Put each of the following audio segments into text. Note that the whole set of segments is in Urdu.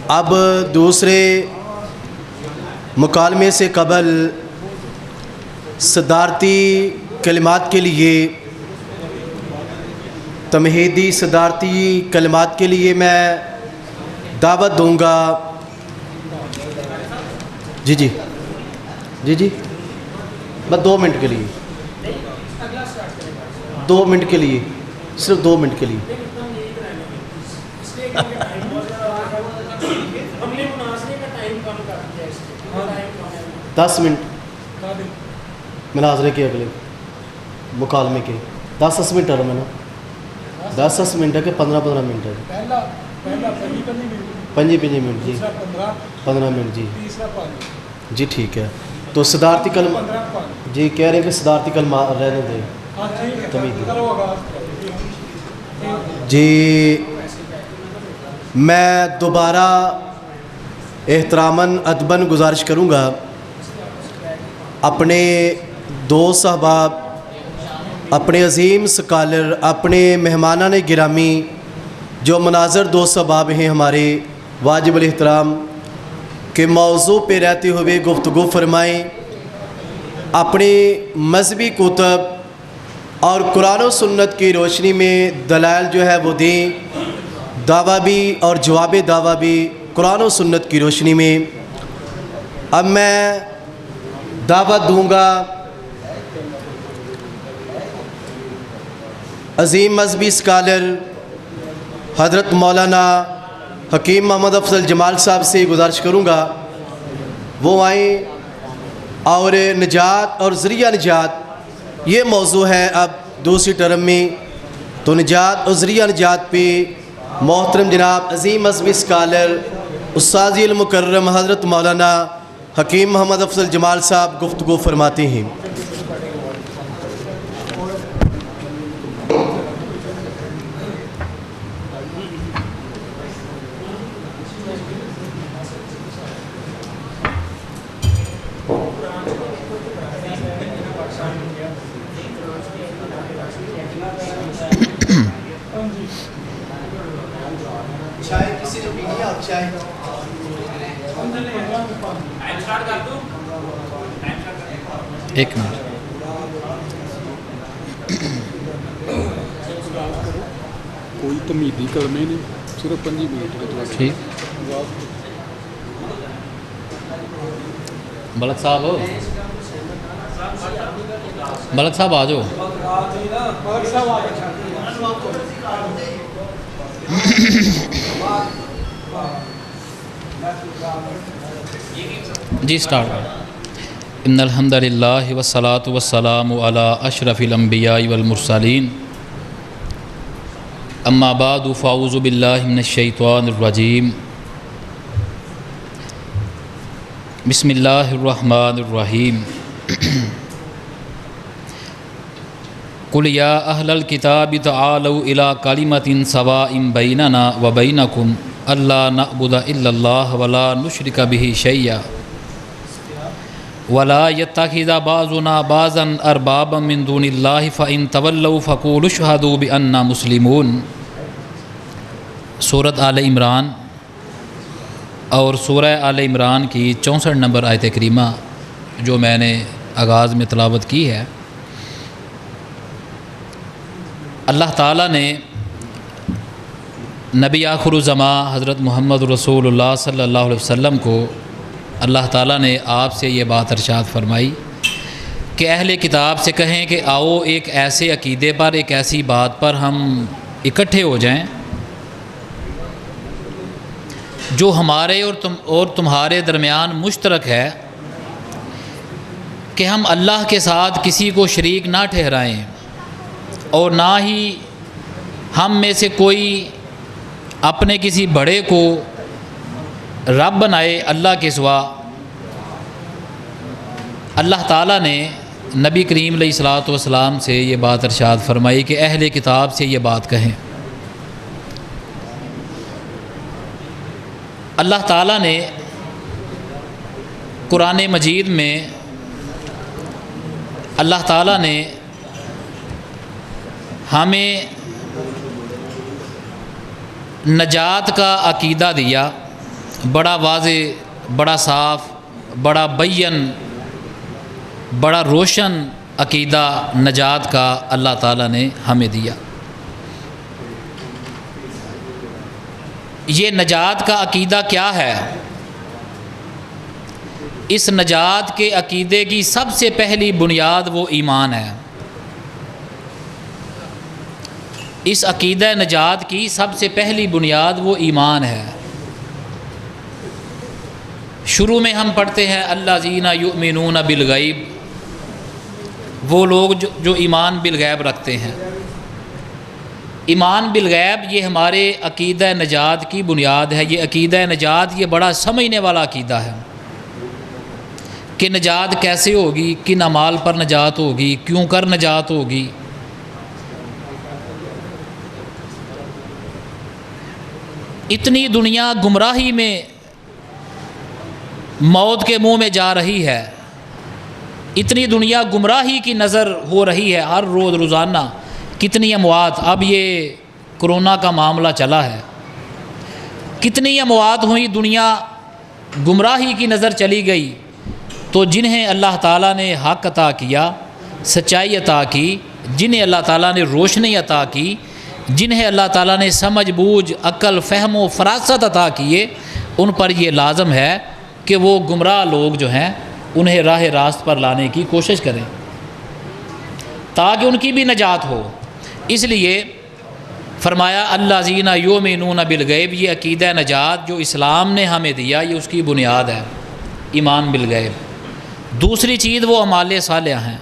اب دوسرے مکالمے سے قبل صدارتی کلمات کے لیے، تمہیدی صدارتی کلمات کے لیے میں دعوت دوں گا۔ جی بس 2 منٹ کے لیے، 2 منٹ کے لیے، صرف 2 منٹ کے لیے۔ 10 منٹ مناظرے کے، اگلے مکالمے کے 10 منٹ ہے نا، 10 منٹ ہے کہ 15 منٹ ہے؟ 5 منٹ جی، 15 منٹ جی جی ٹھیک ہے۔ تو صدارتی کلمہ جی کہہ رہے ہیں کہ صدارتی کلمہ رہنے دیں جی۔ میں دوبارہ احتراماً ادباً گزارش کروں گا اپنے دوست احباب، اپنے عظیم سکالر، اپنے مہمانان گرامی جو مناظر دوست احباب ہیں ہمارے، واجب الاحترام، کہ موضوع پہ رہتے ہوئے گفتگو فرمائیں، اپنی مذہبی کتب اور قرآن و سنت کی روشنی میں دلائل جو ہے وہ دیں، دعویٰ بھی اور جواب دعویٰ بھی قرآن و سنت کی روشنی میں۔ اب میں دعوت دوں گا عظیم مذہبی اسکالر حضرت مولانا حکیم محمد افضل جمال صاحب سے گزارش کروں گا وہ آئیں، اور نجات اور ذریعہ نجات یہ موضوع ہے اب دوسری ٹرم میں، تو نجات اور ذریعہ نجات پہ محترم جناب عظیم مذہبی اسکالر استاذی المکرم حضرت مولانا حکیم محمد افضل جمال صاحب گفتگو فرماتے ہیں۔ چائے کسی نے پینی ہے؟ آپ چائے ایک منٹ کوئی تمیدی کرنے نہیں، صرف 5 منٹ ٹھیک۔ ملک صاحب ہو، ملک صاحب آ جاؤ۔ جی سٹارٹ۔ ان الحمد للہ والصلاة والسلام علی اشرف الانبیاء والمرسلین، اما بعد فاعوذ باللہ من الشیطان الرجیم، بسم اللہ الرحمن الرحیم۔ قل یا اہل الکتاب تعالوا الی کلمۃ سواء بیننا وبینکم الا نعبد الا اللہ ولا نشرک بہ شیئا ولا يتخذ بعضنا بعضا اربابا من دون اللہ فإن تولوا فقولوا اشہدوا بأننا مسلمون۔ سورۃ آل عمران اور سورہ آل عمران کی 64 نمبر آیت کریمہ جو میں نے آغاز میں تلاوت کی ہے، اللہ تعالیٰ نے نبی آخر الزماں حضرت محمد رسول اللہ صلی اللہ علیہ وسلم کو، اللہ تعالیٰ نے آپ سے یہ بات ارشاد فرمائی کہ اہل کتاب سے کہیں کہ آؤ ایک ایسے عقیدے پر، ایک ایسی بات پر ہم اکٹھے ہو جائیں جو ہمارے اور تمہارے درمیان مشترک ہے، کہ ہم اللہ کے ساتھ کسی کو شریک نہ ٹھہرائیں اور نہ ہی ہم میں سے کوئی اپنے کسی بڑے کو رب بنائے اللہ کے سوا۔ اللہ تعالیٰ نے نبی کریم علیہ الصلوۃ والسلام سے یہ بات ارشاد فرمائی کہ اہل کتاب سے یہ بات کہیں۔ اللہ تعالیٰ نے قرآن مجید میں اللہ تعالیٰ نے ہمیں نجات کا عقیدہ دیا بڑا واضح، بڑا صاف، بڑا بین، بڑا روشن عقیدہ نجات کا اللہ تعالیٰ نے ہمیں دیا۔ یہ نجات کا عقیدہ کیا ہے؟ اس نجات کے عقیدے کی سب سے پہلی بنیاد وہ ایمان ہے۔ اس عقیدہ نجات کی سب سے پہلی بنیاد وہ ایمان ہے۔ شروع میں ہم پڑھتے ہیں الذین یؤمنون بالغیب، وہ لوگ جو ایمان بالغیب رکھتے ہیں۔ ایمان بالغیب یہ ہمارے عقیدہ نجات کی بنیاد ہے۔ یہ عقیدہ نجات یہ بڑا سمجھنے والا عقیدہ ہے کہ نجات کیسے ہوگی، کن اعمال پر نجات ہوگی، کیوں کر نجات ہوگی۔ اتنی دنیا گمراہی میں موت کے منہ میں جا رہی ہے، اتنی دنیا گمراہی کی نظر ہو رہی ہے، ہر روز روزانہ کتنی اموات، اب یہ کرونا کا معاملہ چلا ہے، کتنی اموات ہوئی، دنیا گمراہی کی نظر چلی گئی۔ تو جنہیں اللہ تعالیٰ نے حق عطا کیا، سچائی عطا کی، جنہیں اللہ تعالیٰ نے روشنی عطا کی، جنہیں اللہ تعالیٰ نے سمجھ بوجھ، عقل، فہم و فراست عطا کیے، ان پر یہ لازم ہے کہ وہ گمراہ لوگ جو ہیں انہیں راہ راست پر لانے کی کوشش کریں تاکہ ان کی بھی نجات ہو۔ اس لیے فرمایا الذین یؤمنون بالغیب، یہ عقیدہ نجات جو اسلام نے ہمیں دیا یہ اس کی بنیاد ہے، ایمان بالغیب۔ دوسری چیز وہ اعمال صالحہ ہیں،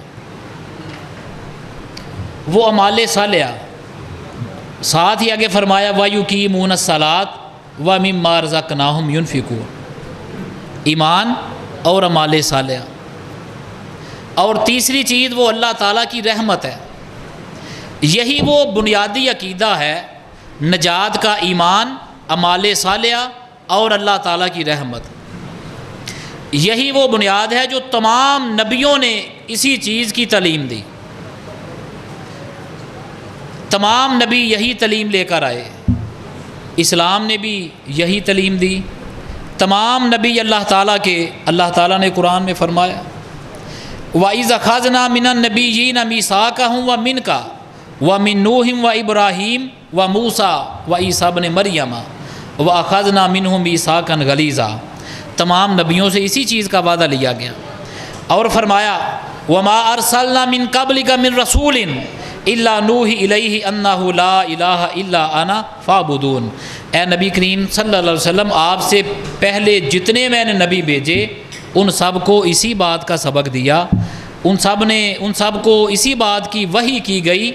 وہ اعمال صالحہ۔ ساتھ ہی آگے فرمایا وَيُقِيمُونَ الصَّلَاةَ وَمِمَّا رَزَقْنَاهُمْ يُنْفِقُونَ، ایمان اور اعمال صالحہ۔ اور تیسری چیز وہ اللہ تعالیٰ کی رحمت ہے۔ یہی وہ بنیادی عقیدہ ہے نجات کا، ایمان، اعمال صالحہ اور اللہ تعالیٰ کی رحمت۔ یہی وہ بنیاد ہے جو تمام نبیوں نے اسی چیز کی تعلیم دی، تمام نبی یہی تعلیم لے کر آئے، اسلام نے بھی یہی تعلیم دی۔ تمام نبی اللہ تعالیٰ نے قرآن میں فرمایا وَإِذْ أَخَذْنَا مِنَ النَّبِيِّينَ مِيثَاقَهُمْ وَمِنْكَ وَمِن نُوحٍ وَإِبْرَاهِيمَ وَمُوسَىٰ وَعِيسَىٰ ابْنِ مَرْيَمَ وَأَخَذْنَا مِنْهُمْ مِيثَاقًا غَلِيظًا، تمام نبیوں سے اسی چیز کا وعدہ لیا گیا۔ اور فرمایا وَمَا أَرْسَلْنَا مِن قَبْلِكَ مِن رَّسُولٍ إِلَّا نُوحِي إِلَيْهِ أَنَّهُ لَا إِلَٰهَ إِلَّا أَنَا فَاعْبُدُونِ، اے نبی کریم صلی اللہ علیہ وسلم، آپ سے پہلے جتنے میں نے نبی بھیجے ان سب کو اسی بات کا سبق دیا، ان سب کو اسی بات کی وحی کی گئی،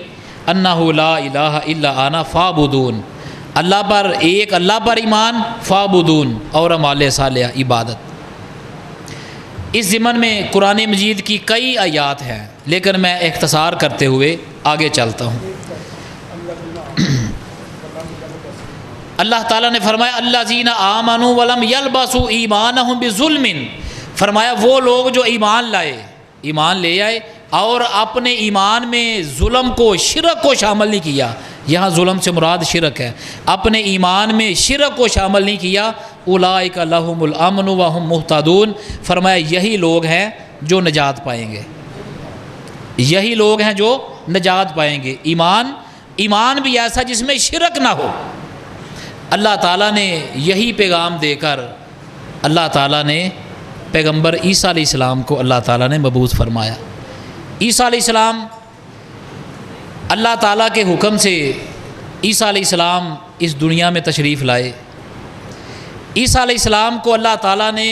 أَنَّهُ لَا إِلَٰهَ إِلَّا أَنَا فَاعْبُدُونِ، اللہ پر، ایک اللہ پر ایمان، فَاعْبُدُونِ اور اعمال صالحہ عبادت۔ اس ضمن میں قرآن مجید کی کئی آیات ہیں، لیکن میں اختصار کرتے ہوئے آگے چلتا ہوں۔ اللہ تعالیٰ نے فرمایا الذین آمنوا ولم یلبسوا ایمانہم بظلم، فرمایا وہ لوگ جو ایمان لے آئے اور اپنے ایمان میں ظلم کو، شرک کو شامل نہیں کیا، یہاں ظلم سے مراد شرک ہے، اپنے ایمان میں شرک کو شامل نہیں کیا، اولئک لہم الامن وہم مہتدون، فرمایا یہی لوگ ہیں جو نجات پائیں گے، یہی لوگ ہیں جو نجات پائیں گے۔ ایمان بھی ایسا جس میں شرک نہ ہو۔ اللہ تعالیٰ نے یہی پیغام دے کر اللہ تعالیٰ نے پیغمبر عیسیٰ علیہ السلام کو اللہ تعالیٰ نے مبعوث فرمایا۔ عیسیٰ علیہ السلام، اللہ تعالیٰ کے حکم سے عیسیٰ علیہ السلام اس دنیا میں تشریف لائے۔ عیسیٰ علیہ السلام کو اللہ تعالیٰ نے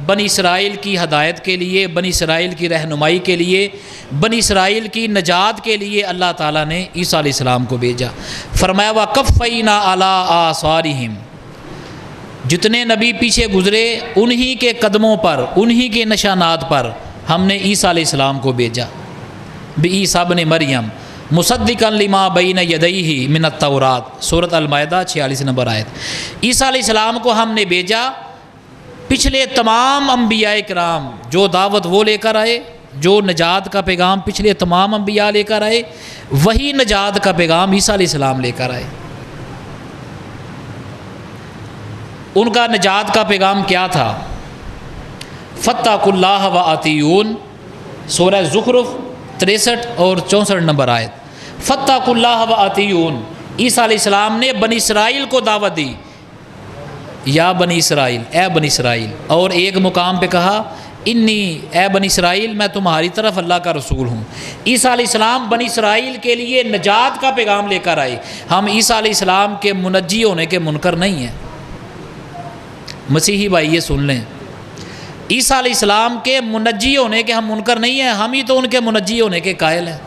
بنی اسرائیل کی ہدایت کے لیے، بنی اسرائیل کی رہنمائی کے لیے، بنی اسرائیل کی نجات کے لیے اللہ تعالیٰ نے عیسیٰ علیہ السلام کو بھیجا۔ فرمایا وَقَفَّيْنَا عَلَىٰ آثَارِهِمْ، جتنے نبی پیچھے گزرے انہی کے قدموں پر، انہی کے نشانات پر ہم نے عیسیٰ علیہ السلام کو بھیجا۔ بعیسیٰ ابن مریم مصدقا لما بین یدیہ من التوراۃ، سورۃ المائدہ 46 نمبر آیت۔ عیسیٰ علیہ السلام کو ہم نے بھیجا پچھلے تمام انبیاء کرام، جو دعوت وہ لے کر آئے، جو نجات کا پیغام پچھلے تمام انبیاء لے کر آئے، وہی نجات کا پیغام عیسیٰ علیہ السلام لے کر آئے۔ ان کا نجات کا پیغام کیا تھا؟ فاتقوا اللہ و اطیعون، سورہ زخرف 63 اور 64 نمبر آیت۔ فاتقوا اللہ و اطیعون، عیسیٰ علیہ السلام نے بنی اسرائیل کو دعوت دی، یا بنی اسرائیل، اے بنی اسرائیل، اور ایک مقام پہ کہا انی، اے بنی اسرائیل میں تمہاری طرف اللہ کا رسول ہوں۔ عیسیٰ علیہ السلام بنی اسرائیل کے لیے نجات کا پیغام لے کر آئے۔ ہم عیسیٰ علیہ السلام کے منجی ہونے کے منکر نہیں ہیں، مسیحی بھائی یہ سن لیں، عیسیٰ علیہ السلام کے منجی ہونے کے ہم منکر نہیں ہیں، ہم ہی تو ان کے منجی ہونے کے قائل ہیں۔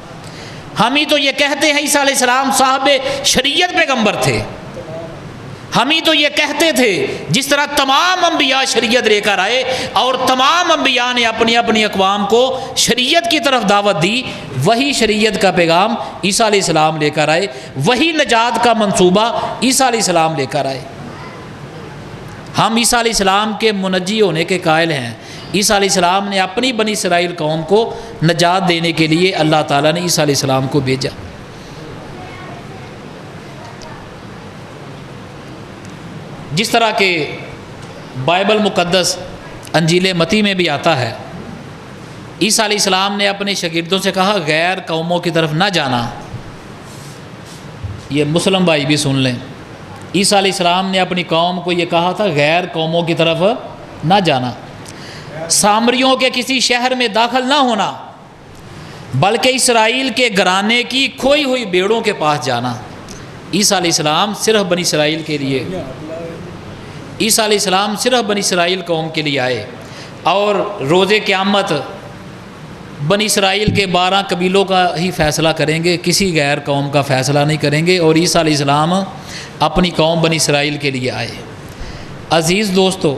ہم ہی تو یہ کہتے ہیں عیسیٰ علیہ السلام صاحب شریعت پیغمبر تھے، ہم ہی تو یہ کہتے تھے جس طرح تمام انبیاء شریعت لے کر آئے اور تمام انبیاء نے اپنی اپنی اقوام کو شریعت کی طرف دعوت دی، وہی شریعت کا پیغام عیسیٰ علیہ السلام لے کر آئے، وہی نجات کا منصوبہ عیسیٰ علیہ السلام لے کر آئے۔ ہم عیسیٰ علیہ السلام کے منجی ہونے کے قائل ہیں۔ عیسیٰ علیہ السلام نے اپنی بنی اسرائیل قوم کو نجات دینے کے لیے اللہ تعالیٰ نے عیسیٰ علیہ السلام کو بھیجا۔ جس طرح کہ بائبل مقدس انجیل متی میں بھی آتا ہے، عیسیٰ علیہ السلام نے اپنے شاگردوں سے کہا غیر قوموں کی طرف نہ جانا۔ یہ مسلم بھائی بھی سن لیں، عیسیٰ علیہ السلام نے اپنی قوم کو یہ کہا تھا غیر قوموں کی طرف نہ جانا، سامریوں کے کسی شہر میں داخل نہ ہونا، بلکہ اسرائیل کے گھرانے کی کھوئی ہوئی بھیڑوں کے پاس جانا۔ عیسیٰ علیہ السلام صرف بنی اسرائیل کے لیے، عیسیٰ علیہ السلام صرف بنی اسرائیل قوم کے لیے آئے، اور روز قیامت بنی اسرائیل کے 12 قبیلوں کا ہی فیصلہ کریں گے، کسی غیر قوم کا فیصلہ نہیں کریں گے، اور عیسیٰ علیہ السلام اپنی قوم بنی اسرائیل کے لیے آئے۔ عزیز دوستو،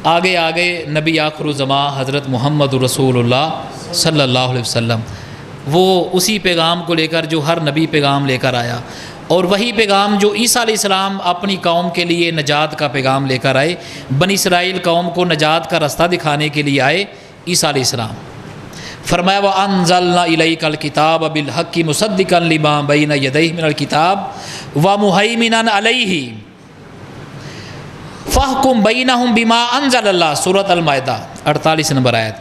آگے آگے نبی آخر الزماں حضرت محمد رسول اللہ صلی اللہ علیہ وسلم، وہ اسی پیغام کو لے کر جو ہر نبی پیغام لے کر آیا، اور وہی پیغام جو عیسیٰ علیہ السلام اپنی قوم کے لیے نجات کا پیغام لے کر آئے، بنی اسرائیل قوم کو نجات کا رستہ دکھانے کے لیے آئے عیسیٰ علیہ السلام۔ فرمایا وَأَنزَلْنَا إِلَيْكَ الْكِتَابَ بِالْحَقِّ مُصَدِّقًا لِمَا بَيْنَ يَدَيْهِ مِنَ الْكِتَابِ وَمُهَيْمِنًا عَلَيْهِ فَاحْكُم بَيْنَهُم بِمَا أَنزَلَ اللَّهُ، سورۃ المائدہ 48 نمبر آیت۔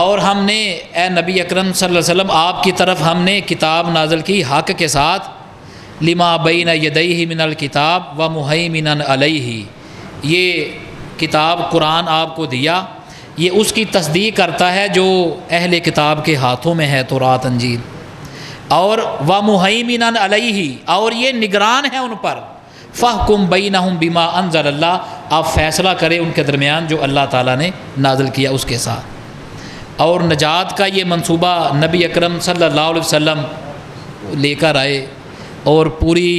اور ہم نے اے نبی اکرم صلی اللہ علیہ وسلم آپ کی طرف ہم نے کتاب نازل کی حق کے ساتھ، لما بین یدیہ من الکتاب ومہیمنا علیہ، یہ کتاب قرآن آپ کو دیا، یہ اس کی تصدیق کرتا ہے جو اہل کتاب کے ہاتھوں میں ہے، تورات انجیل، اور ومہیمنا علیہ، اور یہ نگران ہے ان پر، فاحکم بینہم بما انزل اللہ، آپ فیصلہ کریں ان کے درمیان جو اللہ تعالیٰ نے نازل کیا اس کے ساتھ۔ اور نجات کا یہ منصوبہ نبی اکرم صلی اللہ علیہ وسلم لے کر آئے، اور پوری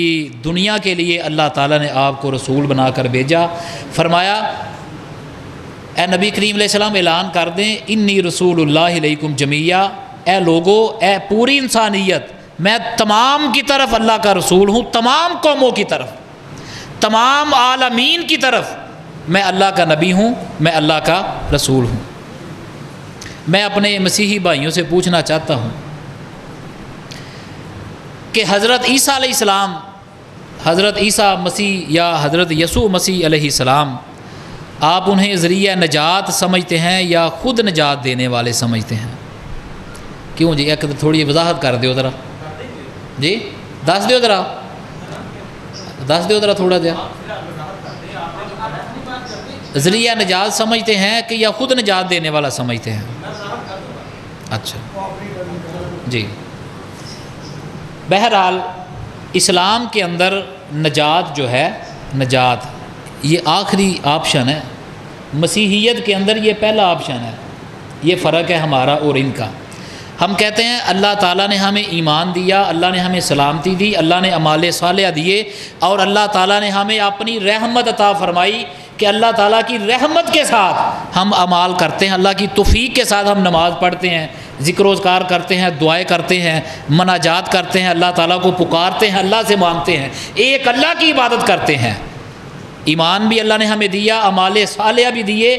دنیا کے لیے اللہ تعالیٰ نے آپ کو رسول بنا کر بھیجا۔ فرمایا اے نبی کریم علیہ السلام اعلان کر دیں انی رسول اللہ علیکم جمیعا، اے لوگو، اے پوری انسانیت، میں تمام کی طرف اللہ کا رسول ہوں، تمام قوموں کی طرف، تمام عالمین کی طرف میں اللہ کا نبی ہوں، میں اللہ کا رسول ہوں۔ میں اپنے مسیحی بھائیوں سے پوچھنا چاہتا ہوں کہ حضرت عیسیٰ علیہ السلام، حضرت عیسیٰ مسیح یا حضرت یسوع مسیح علیہ السلام، آپ انہیں ذریعہ نجات سمجھتے ہیں یا خود نجات دینے والے سمجھتے ہیں؟ کیوں جی، ایک تھوڑی وضاحت کر دیو ذرا جی، دس دیو ذرا تھوڑا جا، ذریعہ نجات سمجھتے ہیں کہ یا خود نجات دینے والا سمجھتے ہیں؟ اچھا جی، بہرحال اسلام کے اندر نجات جو ہے، نجات یہ آخری آپشن ہے، مسیحیت کے اندر یہ پہلا آپشن ہے۔ یہ فرق ہے ہمارا اور ان کا۔ ہم کہتے ہیں اللہ تعالیٰ نے ہمیں ایمان دیا، اللہ نے ہمیں سلامتی دی، اللہ نے اعمال صالحہ دیے، اور اللہ تعالیٰ نے ہمیں اپنی رحمت عطا فرمائی کہ اللہ تعالیٰ کی رحمت کے ساتھ ہم اعمال کرتے ہیں، اللہ کی توفیق کے ساتھ ہم نماز پڑھتے ہیں، ذکر و اذکار کرتے ہیں، دعائیں کرتے ہیں، مناجات کرتے ہیں، اللہ تعالیٰ کو پکارتے ہیں، اللہ سے مانگتے ہیں، ایک اللہ کی عبادت کرتے ہیں۔ ایمان بھی اللہ نے ہمیں دیا، اعمال صالحہ بھی دیے،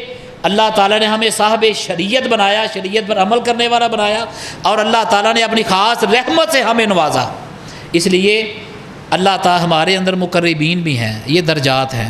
اللہ تعالیٰ نے ہمیں صاحب شریعت بنایا، شریعت پر عمل کرنے والا بنایا، اور اللہ تعالیٰ نے اپنی خاص رحمت سے ہمیں نوازا۔ اس لیے اللہ تعالیٰ ہمارے اندر مقربین بھی ہیں، یہ درجات ہیں،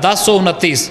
1029,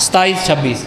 27-26,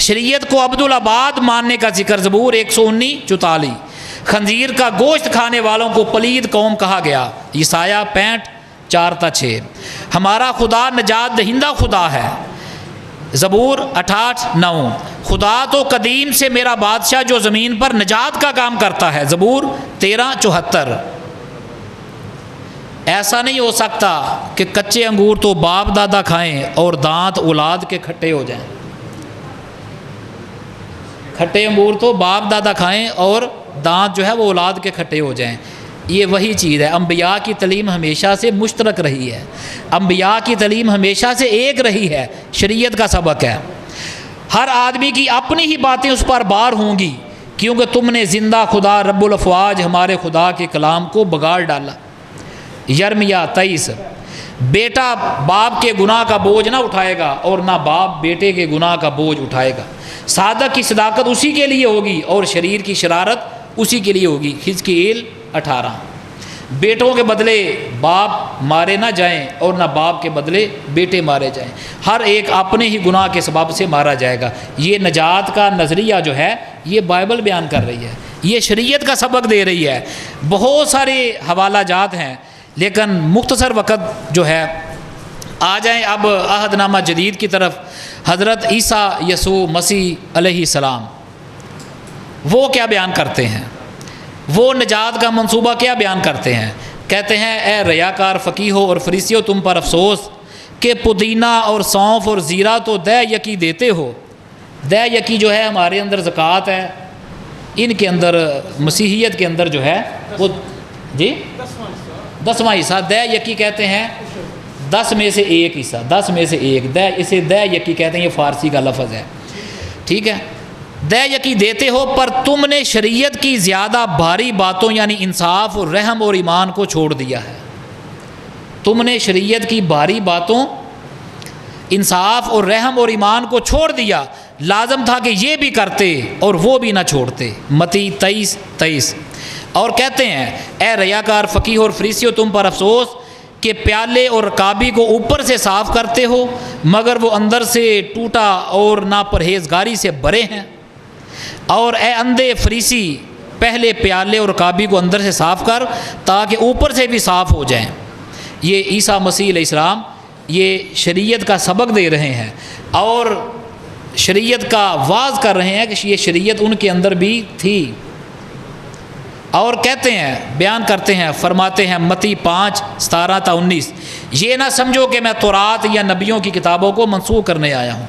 شریعت کو عبدالآباد ماننے کا ذکر زبور 119:44. خنزیر کا گوشت کھانے والوں کو پلید قوم کہا گیا، عیسایہ 65:4-6. ہمارا خدا نجات دہندہ خدا ہے، زبور 68:9. خدا تو قدیم سے میرا بادشاہ جو زمین پر نجات کا کام کرتا ہے، زبور 13:74. ایسا نہیں ہو سکتا کہ کچے انگور تو باپ دادا کھائیں اور دانت اولاد کے کھٹے ہو جائیں. کھٹے انگور تو باپ دادا کھائیں اور دانت جو ہے وہ اولاد کے کھٹے ہو جائیں. یہ وہی چیز ہے. انبیاء کی تعلیم ہمیشہ سے مشترک رہی ہے، انبیاء کی تعلیم ہمیشہ سے ایک رہی ہے، شریعت کا سبق ہے. ہر آدمی کی اپنی ہی باتیں اس پر بار ہوں گی، کیونکہ تم نے زندہ خدا رب الافواج ہمارے خدا کے کلام کو بگاڑ ڈالا. یرمیہ 23. بیٹا باپ کے گناہ کا بوجھ نہ اٹھائے گا اور نہ باپ بیٹے کے گناہ کا بوجھ اٹھائے گا. صادق کی صداقت اسی کے لیے ہوگی اور شریر کی شرارت اسی کے لیے ہوگی. حزقیل 18. بیٹوں کے بدلے باپ مارے نہ جائیں اور نہ باپ کے بدلے بیٹے مارے جائیں. ہر ایک اپنے ہی گناہ کے سبب سے مارا جائے گا. یہ نجات کا نظریہ جو ہے یہ بائبل بیان کر رہی ہے، یہ شریعت کا سبق دے رہی ہے. بہت سارے حوالہ جات ہیں لیکن مختصر وقت جو ہے. آ جائیں اب عہد نامہ جدید کی طرف. حضرت عیسیٰ یسوع مسیح علیہ السلام وہ کیا بیان کرتے ہیں، وہ نجات کا منصوبہ کیا بیان کرتے ہیں. کہتے ہیں اے ریاکار فقیہو اور فریسیو، تم پر افسوس کہ پودینہ اور سونف اور زیرہ تو دے یکی دیتے ہو. دے یکی جو ہے ہمارے اندر زکوٰۃ ہے، ان کے اندر مسیحیت کے اندر جو ہے وہ 10واں حصہ دے یکی کہتے ہیں. 10 میں سے ایک حصہ، 10 میں سے ایک دے، اسے دے یکی کہتے ہیں. یہ فارسی کا لفظ ہے، ٹھیک ہے. دے یکی دیتے ہو پر تم نے شریعت کی زیادہ بھاری باتوں یعنی انصاف اور رحم اور ایمان کو چھوڑ دیا ہے. تم نے شریعت کی بھاری باتوں، انصاف اور رحم اور ایمان کو چھوڑ دیا. لازم تھا کہ یہ بھی کرتے اور وہ بھی نہ چھوڑتے. متی 23:23. اور کہتے ہیں اے ریاکار فقیہ اور فریسیو، تم پر افسوس کہ پیالے اور رکابی کو اوپر سے صاف کرتے ہو مگر وہ اندر سے ٹوٹا اور ناپرہیزگاری سے بھرے ہیں. اور اے اندھے فریسی، پہلے پیالے اور رکابی کو اندر سے صاف کر تاکہ اوپر سے بھی صاف ہو جائیں. یہ عیسیٰ مسیح علیہ السلام یہ شریعت کا سبق دے رہے ہیں اور شریعت کا واعظ کر رہے ہیں کہ یہ شریعت ان کے اندر بھی تھی. اور کہتے ہیں، بیان کرتے ہیں، فرماتے ہیں متی 5:17-19، یہ نہ سمجھو کہ میں تورات یا نبیوں کی کتابوں کو منسوخ کرنے آیا ہوں.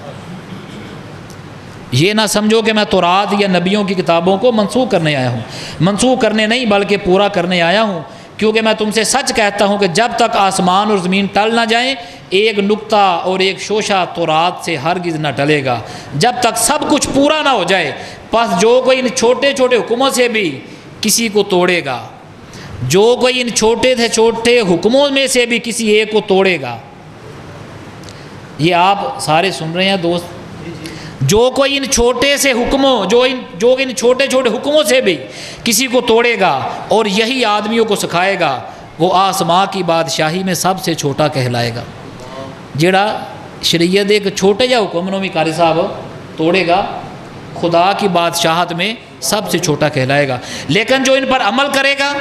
یہ نہ سمجھو کہ میں تورات یا نبیوں کی کتابوں کو منسوخ کرنے آیا ہوں. منسوخ کرنے نہیں بلکہ پورا کرنے آیا ہوں، کیونکہ میں تم سے سچ کہتا ہوں کہ جب تک آسمان اور زمین ٹل نہ جائیں ایک نقطہ اور ایک شوشہ تورات سے ہرگز نہ ٹلے گا جب تک سب کچھ پورا نہ ہو جائے. پس جو کوئی ان چھوٹے چھوٹے حکموں سے بھی کسی کو توڑے گا، جو کوئی ان چھوٹے سے چھوٹے حکموں میں سے بھی کسی ایک کو توڑے گا. یہ آپ سارے سن رہے ہیں دوست. جو کوئی ان چھوٹے سے حکموں جو ان چھوٹے چھوٹے حکموں سے بھی کسی کو توڑے گا اور یہی آدمیوں کو سکھائے گا، وہ آسمان کی بادشاہی میں سب سے چھوٹا کہلائے گا. جڑا شریعت ایک چھوٹے جا حکم نو بھی قاری صاحب توڑے گا، خدا کی بادشاہت میں سب سے چھوٹا کہلائے گا. لیکن جو ان پر عمل کرے گا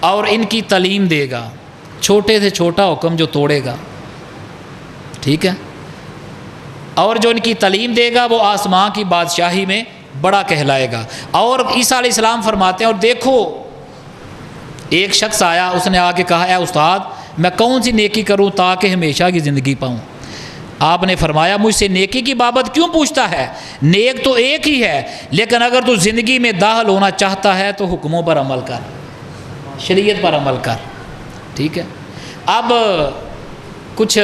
اور ان کی تعلیم دے گا، چھوٹے سے چھوٹا حکم جو توڑے گا، ٹھیک ہے، اور جو ان کی تعلیم دے گا وہ آسمان کی بادشاہی میں بڑا کہلائے گا. اور عیسیٰ علیہ السلام فرماتے ہیں، اور دیکھو ایک شخص آیا، اس نے آ کے کہا اے استاد میں کون سی نیکی کروں تاکہ ہمیشہ کی زندگی پاؤں. آپ نے فرمایا مجھ سے نیکی کی بابت کیوں پوچھتا ہے؟ نیک تو ایک ہی ہے، لیکن اگر تو زندگی میں داخل ہونا چاہتا ہے تو حکموں پر عمل کر، شریعت پر عمل کر، ٹھیک ہے. اب کچھ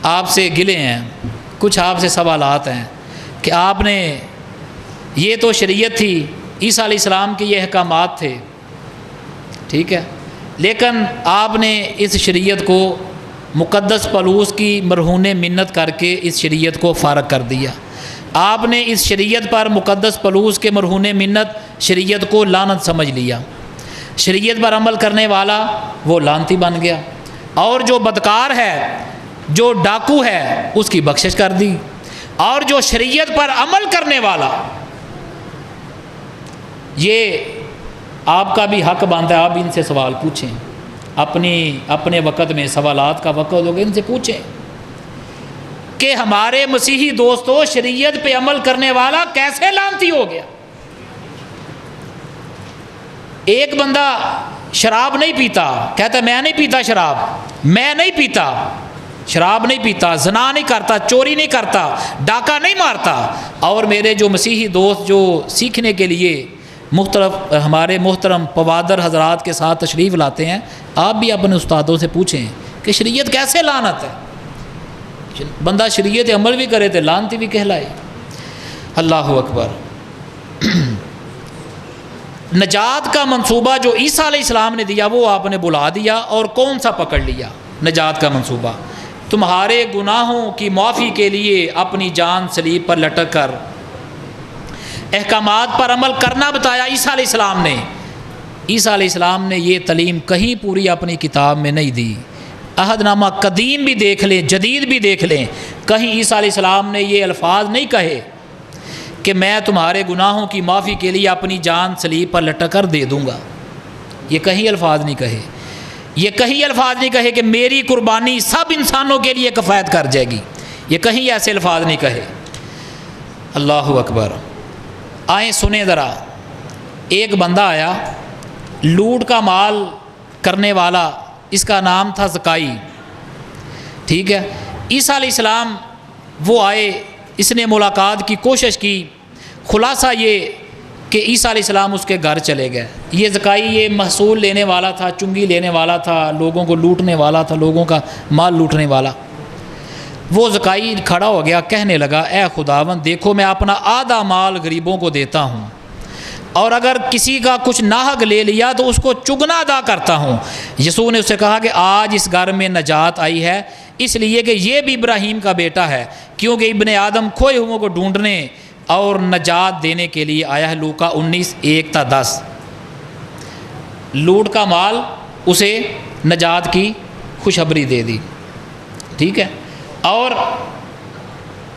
آپ سے گلے ہیں، کچھ آپ سے سوالات ہیں کہ آپ نے، یہ تو شریعت تھی، عیسیٰ علیہ السلام کے یہ احکامات تھے، ٹھیک ہے، لیکن آپ نے اس شریعت کو مقدس پلوس کی مرہون منت کر کے اس شریعت کو فارغ کر دیا. آپ نے اس شریعت پر مقدس پلوس کے مرہون منت شریعت کو لعنت سمجھ لیا. شریعت پر عمل کرنے والا وہ لعنتی بن گیا، اور جو بدکار ہے، جو ڈاکو ہے، اس کی بخشش کر دی، اور جو شریعت پر عمل کرنے والا، یہ آپ کا بھی حق بنتا ہے، آپ ان سے سوال پوچھیں، اپنے وقت میں سوالات کا وقت ہوگا، ان سے پوچھیں کہ ہمارے مسیحی دوستو شریعت پہ عمل کرنے والا کیسے لعنتی ہو گیا؟ ایک بندہ شراب نہیں پیتا، کہتا ہے میں نہیں پیتا شراب، میں نہیں پیتا شراب، نہیں پیتا، زنا نہیں کرتا، چوری نہیں کرتا، ڈاکہ نہیں مارتا، اور میرے جو مسیحی دوست جو سیکھنے کے لیے مختلف ہمارے محترم پوادر حضرات کے ساتھ تشریف لاتے ہیں، آپ بھی اپنے استادوں سے پوچھیں کہ شریعت کیسے لعنت ہے؟ بندہ شریعت عمل بھی کرے تو لعنتی بھی کہلائے۔ اللہ اکبر۔ نجات کا منصوبہ جو عیسیٰ علیہ السلام نے دیا وہ آپ نے بلا دیا، اور کون سا پکڑ لیا؟ نجات کا منصوبہ، تمہارے گناہوں کی معافی کے لیے اپنی جان صلیب پر لٹک کر احکامات پر عمل کرنا بتایا عیسیٰ علیہ السلام نے۔ عیسیٰ علیہ السلام نے یہ تعلیم کہیں پوری اپنی کتاب میں نہیں دی۔ عہد نامہ قدیم بھی دیکھ لیں، جدید بھی دیکھ لیں، کہیں عیسیٰ علیہ السلام نے یہ الفاظ نہیں کہے کہ میں تمہارے گناہوں کی معافی کے لیے اپنی جان صلیب پر لٹک کر دے دوں گا۔ یہ کہیں الفاظ نہیں کہے، یہ کہیں الفاظ نہیں کہے کہ میری قربانی سب انسانوں کے لیے کفایت کر جائے گی، یہ کہیں ایسے الفاظ نہیں کہے۔ اللہ اکبر۔ آئیں سنیں ذرا، ایک بندہ آیا لوٹ کا مال کرنے والا، اس کا نام تھا زکائی، ٹھیک ہے۔ عیسیٰ علیہ السلام وہ آئے، اس نے ملاقات کی کوشش کی، خلاصہ یہ کہ عیسیٰ علیہ السلام اس کے گھر چلے گئے۔ یہ زکائی یہ محصول لینے والا تھا، چنگی لینے والا تھا، لوگوں کو لوٹنے والا تھا، لوگوں کا مال لوٹنے والا۔ وہ زکائی کھڑا ہو گیا، کہنے لگا اے خداوند دیکھو میں اپنا آدھا مال غریبوں کو دیتا ہوں، اور اگر کسی کا کچھ ناحق لے لیا تو اس کو چگنا ادا کرتا ہوں۔ یسوع نے اس سے کہا کہ آج اس گھر میں نجات آئی ہے، اس لیے کہ یہ بھی ابراہیم کا بیٹا ہے، کیونکہ ابن آدم کھوئے ہوئوں کو ڈھونڈنے اور نجات دینے کے لیے آیا ہے۔ لوکا 19:1-10۔ لوٹ کا مال اسے نجات کی خوشخبری دے دی، ٹھیک ہے۔ اور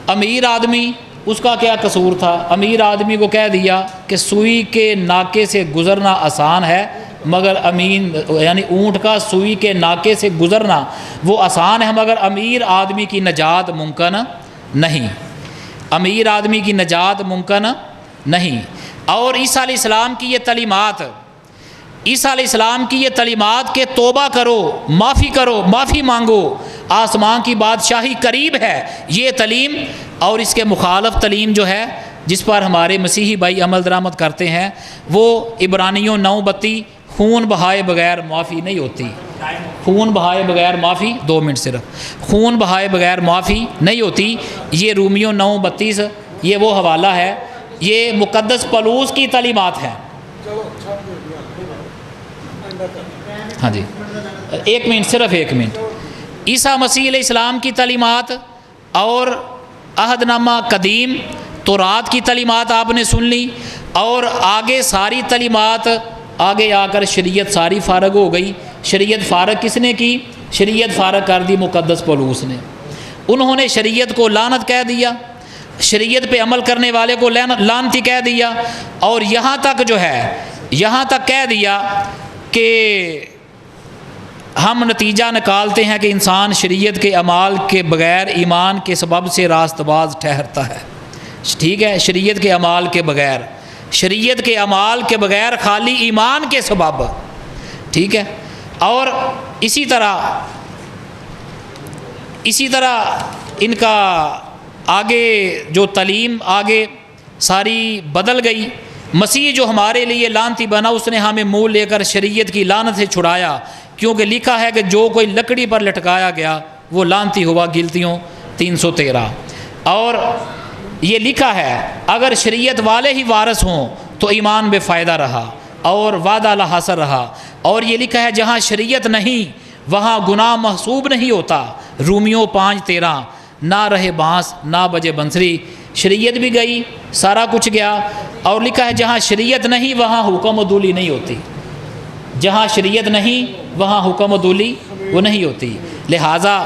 امیر آدمی، اس کا کیا قصور تھا؟ امیر آدمی کو کہہ دیا کہ سوئی کے ناکے سے گزرنا آسان ہے، مگر امین یعنی اونٹ کا سوئی کے ناکے سے گزرنا وہ آسان ہے، مگر امیر آدمی کی نجات ممکن نہیں، امیر آدمی کی نجات ممکن نہیں۔ اور عیسیٰ علیہ السلام کی یہ تعلیمات، عیسیٰ علیہ السلام کی یہ تعلیمات کہ توبہ کرو، معافی مانگو، آسمان کی بادشاہی قریب ہے، یہ تعلیم اور اس کے مخالف تعلیم جو ہے جس پر ہمارے مسیحی بھائی عمل درآمد کرتے ہیں، وہ عبرانیوں 9:32 خون بہائے بغیر معافی نہیں ہوتی، خون بہائے بغیر معافی، 2 منٹ صرف، خون بہائے بغیر معافی نہیں ہوتی۔ یہ رومیوں 9:32 یہ وہ حوالہ ہے، یہ مقدس پولس کی تعلیمات ہیں۔ ہاں جی 1 منٹ صرف 1 منٹ۔ عیسیٰ مسیح علیہ السلام کی تعلیمات اور عہد نامہ قدیم تورات کی تعلیمات آپ نے سن لی، اور آگے ساری تعلیمات آگے آ کر شریعت ساری فارغ ہو گئی۔ شریعت فارغ کس نے کی؟ شریعت فارغ کر دی مقدس پولس نے۔ انہوں نے شریعت کو لعنت کہہ دیا، شریعت پہ عمل کرنے والے کو لعنتی کہہ دیا، اور یہاں تک جو ہے یہاں تک کہہ دیا کہ ہم نتیجہ نکالتے ہیں کہ انسان شریعت کے اعمال کے بغیر ایمان کے سبب سے راست باز ٹھہرتا ہے، ٹھیک ہے، شریعت کے اعمال کے بغیر، شریعت کے اعمال کے بغیر خالی ایمان کے سبب، ٹھیک ہے۔ اور اسی طرح ان کا آگے جو تعلیم آگے ساری بدل گئی۔ مسیح جو ہمارے لیے لعنتی بنا، اس نے ہمیں منہ لے کر شریعت کی لعنت سے چھڑایا، کیونکہ لکھا ہے کہ جو کوئی لکڑی پر لٹکایا گیا وہ لعنتی ہوا، گلتیوں 313۔ اور یہ لکھا ہے اگر شریعت والے ہی وارث ہوں تو ایمان بے فائدہ رہا اور وعدہ لا حاصل رہا، اور یہ لکھا ہے جہاں شریعت نہیں وہاں گناہ محسوب نہیں ہوتا، رومیوں 5:13۔ نہ رہے بانس نہ بجے بنسری، شریعت بھی گئی، سارا کچھ گیا، اور لکھا ہے جہاں شریعت نہیں وہاں حکم عدولی نہیں ہوتی، جہاں شریعت نہیں وہاں حکم عدولی وہ نہیں ہوتی۔ لہٰذا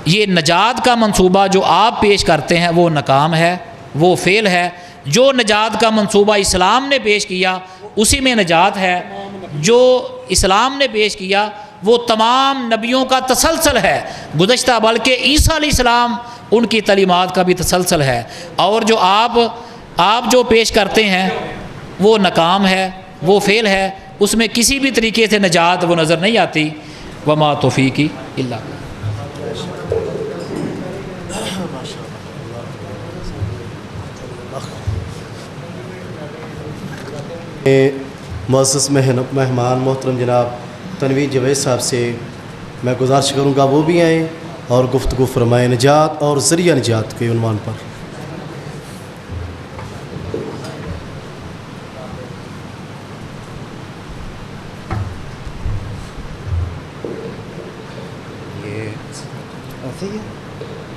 یہ نجات کا منصوبہ جو آپ پیش کرتے ہیں وہ ناکام ہے، وہ فیل ہے۔ جو نجات کا منصوبہ اسلام نے پیش کیا اسی میں نجات ہے، جو اسلام نے پیش کیا وہ تمام نبیوں کا تسلسل ہے، گزشتہ بلکہ عیسیٰ علیہ السلام ان کی تعلیمات کا بھی تسلسل ہے، اور جو آپ جو پیش کرتے ہیں وہ ناکام ہے، وہ فیل ہے، اس میں کسی بھی طریقے سے نجات وہ نظر نہیں آتی۔ وما توفیقی الا معزز مہمان محترم جناب تنویر جاوید صاحب سے میں گزارش کروں گا وہ بھی آئیں اور گفتگو فرمائیں نجات اور ذریعہ نجات کے عنوان پر۔ یہ ایسے ہی ہے،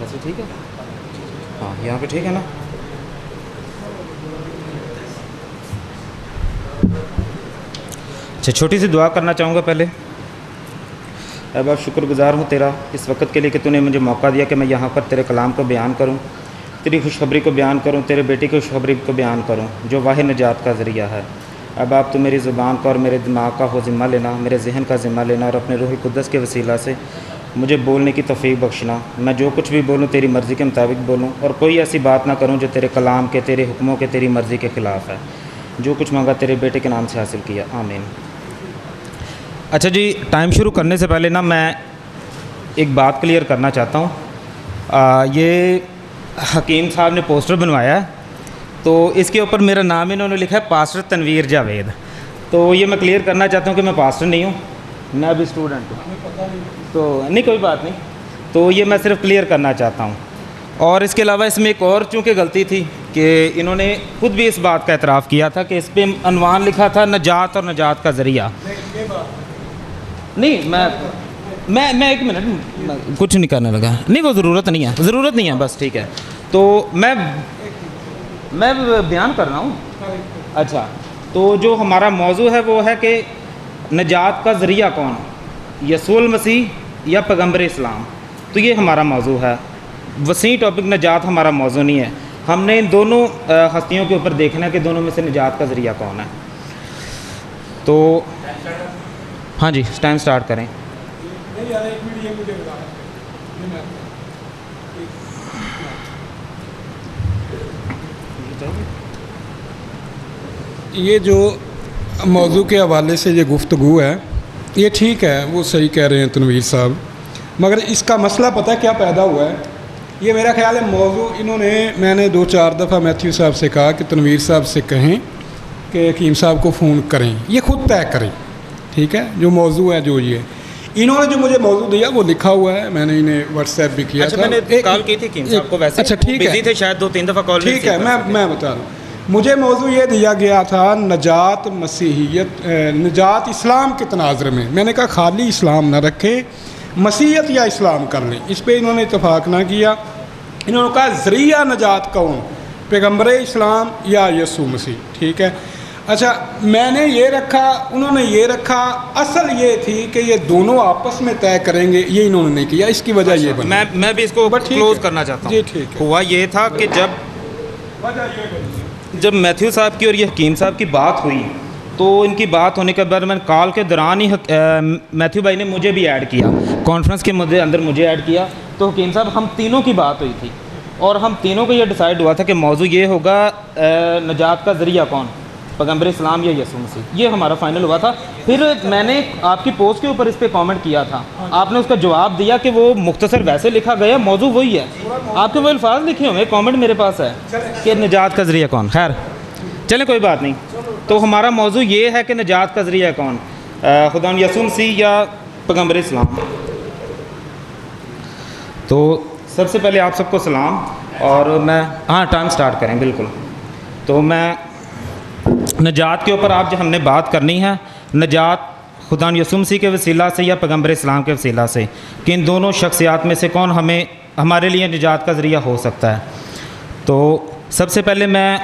ایسے ٹھیک ہے، ہاں یہاں پہ ٹھیک ہے نا۔ اچھا، چھوٹی سی دعا کرنا چاہوں گا پہلے۔ اے باپ، شکر گزار ہوں تیرا اس وقت کے لیے کہ تو نے مجھے موقع دیا کہ میں یہاں پر تیرے کلام کو بیان کروں، تیری خوشخبری کو بیان کروں، تیرے بیٹی کی خوشخبری کو بیان کروں جو واحد نجات کا ذریعہ ہے۔ اے باپ، تو میری زبان کا اور میرے دماغ کا ہو ذمہ لینا، میرے ذہن کا ذمہ لینا، اور اپنے روح القدس کے وسیلہ سے مجھے بولنے کی توفیق بخشنا۔ میں جو کچھ بھی بولوں تیری مرضی کے مطابق بولوں، اور کوئی ایسی بات نہ کروں جو تیرے کلام کے، تیرے حکموں کے، تیری مرضی کے خلاف ہے۔ جو کچھ مانگا تیرے بیٹے کے نام سے حاصل کیا، آمین۔ اچھا جی، ٹائم شروع کرنے سے پہلے نا میں ایک بات کلیئر کرنا چاہتا ہوں۔ یہ حکیم صاحب نے پوسٹر بنوایا ہے، تو اس کے اوپر میرا نام انہوں نے لکھا ہے پاسٹر تنویر جاوید۔ تو یہ میں کلیئر کرنا چاہتا ہوں کہ میں پاسٹر نہیں ہوں، میں ابھی اسٹوڈنٹ ہوں، تو نہیں کوئی بات نہیں، تو یہ میں صرف کلیئر کرنا چاہتا ہوں۔ اور اس کے علاوہ اس میں ایک اور چونکہ غلطی تھی کہ انہوں نے خود بھی اس بات کا اعتراف کیا تھا کہ اس پہ عنوان لکھا تھا نجات اور نجات کا ذریعہ۔ نہیں، میں ایک منٹ کچھ نہیں کرنے لگا، نہیں وہ ضرورت نہیں ہے، بس ٹھیک ہے۔ تو میں بیان کر رہا ہوں۔ اچھا، تو جو ہمارا موضوع ہے وہ ہے کہ نجات کا ذریعہ کون، یسوع المسیح یا پیغمبر اسلام؟ تو یہ ہمارا موضوع ہے، وسیع ٹاپک نجات ہمارا موضوع نہیں ہے۔ ہم نے ان دونوں ہستیوں کے اوپر دیکھنا ہے کہ دونوں میں سے نجات کا ذریعہ کون ہے۔ تو ہاں جی، ٹائم سٹارٹ کریں۔ یہ جو موضوع کے حوالے سے یہ گفتگو ہے، یہ ٹھیک ہے، وہ صحیح کہہ رہے ہیں تنویر صاحب، مگر اس کا مسئلہ پتہ ہے کیا پیدا ہوا ہے؟ یہ میرا خیال ہے موضوع میں نے 2-4 دفعہ میتھیو صاحب سے کہا کہ تنویر صاحب سے کہیں کہ حکیم صاحب کو فون کریں، یہ خود طے کریں، ٹھیک ہے؟ جو موضوع ہے جو یہ انہوں نے جو مجھے موضوع دیا وہ لکھا ہوا ہے، میں نے انہیں واٹس ایپ بھی کیا تھا۔ میں نے کال کی تھی حکیم صاحب کو، ویسے اچھا ٹھیک ہے، بزی تھے شاید، 2-3 دفعہ کال ٹھیک ہے، میں بتا رہا ہوں۔ مجھے موضوع یہ دیا گیا تھا نجات مسیحیت، نجات اسلام کے تناظر میں نے کہا خالی اسلام نہ رکھیں، مسیحیت یا اسلام کر لیں۔ اس پہ انہوں نے اتفاق نہ کیا، انہوں نے کہا ذریعہ نجات کون، پیغمبر اسلام یا یسوع مسیح، ٹھیک ہے؟ اچھا، میں نے یہ رکھا، انہوں نے یہ رکھا، اصل یہ تھی کہ یہ دونوں آپس میں طے کریں گے، یہ انہوں نے نہیں کیا، اس کی وجہ یہ بنی۔ میں بھی اس کو کلوز کرنا چاہتا ہوں۔ جی ٹھیک ہے۔ ہوا یہ تھا کہ جب میتھیو صاحب کی اور یہ حکیم صاحب کی بات ہوئی، تو ان کی بات ہونے کے بعد میں کال کے دوران ہی میتھیو بھائی نے مجھے بھی ایڈ کیا، کانفرنس کے اندر مجھے ایڈ کیا، تو حکیم صاحب ہم تینوں کی بات ہوئی تھی، اور ہم تینوں کو یہ ڈیسائیڈ ہوا تھا کہ موضوع یہ ہوگا نجات کا ذریعہ کون، پیغمبر اسلام یا یسوع مسیح، یہ ہمارا فائنل ہوا تھا۔ پھر میں نے آپ کی پوسٹ کے اوپر اس پہ کامنٹ کیا تھا، آپ نے اس کا جواب دیا کہ وہ مختصر ویسے لکھا گیا، موضوع وہی ہے، آپ کے وہ الفاظ لکھے ہوئے، کامنٹ میرے پاس ہے کہ نجات کا ذریعہ کون۔ خیر چلیں، کوئی بات نہیں۔ تو ہمارا موضوع یہ ہے کہ نجات کا ذریعہ کون، خدا یسوع مسیح یا پیغمبر اسلام۔ تو سب سے پہلے آپ سب کو سلام، اور میں ٹائم سٹارٹ کریں بالکل۔ تو میں نجات کے اوپر آج جو ہم نے بات کرنی ہے، نجات خدا یسوع مسیح کے وسیلہ سے یا پیغمبر اسلام کے وسیلہ سے، کہ ان دونوں شخصیات میں سے کون ہمارے لیے نجات کا ذریعہ ہو سکتا ہے۔ تو سب سے پہلے میں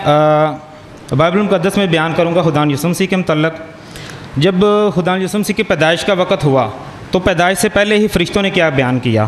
بائبل مقدس میں بیان کروں گا خدا یسوع مسیح کے متعلق۔ جب خدا یسوع مسیح کی پیدائش کا وقت ہوا تو پیدائش سے پہلے ہی فرشتوں نے کیا بیان کیا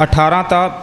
18 ta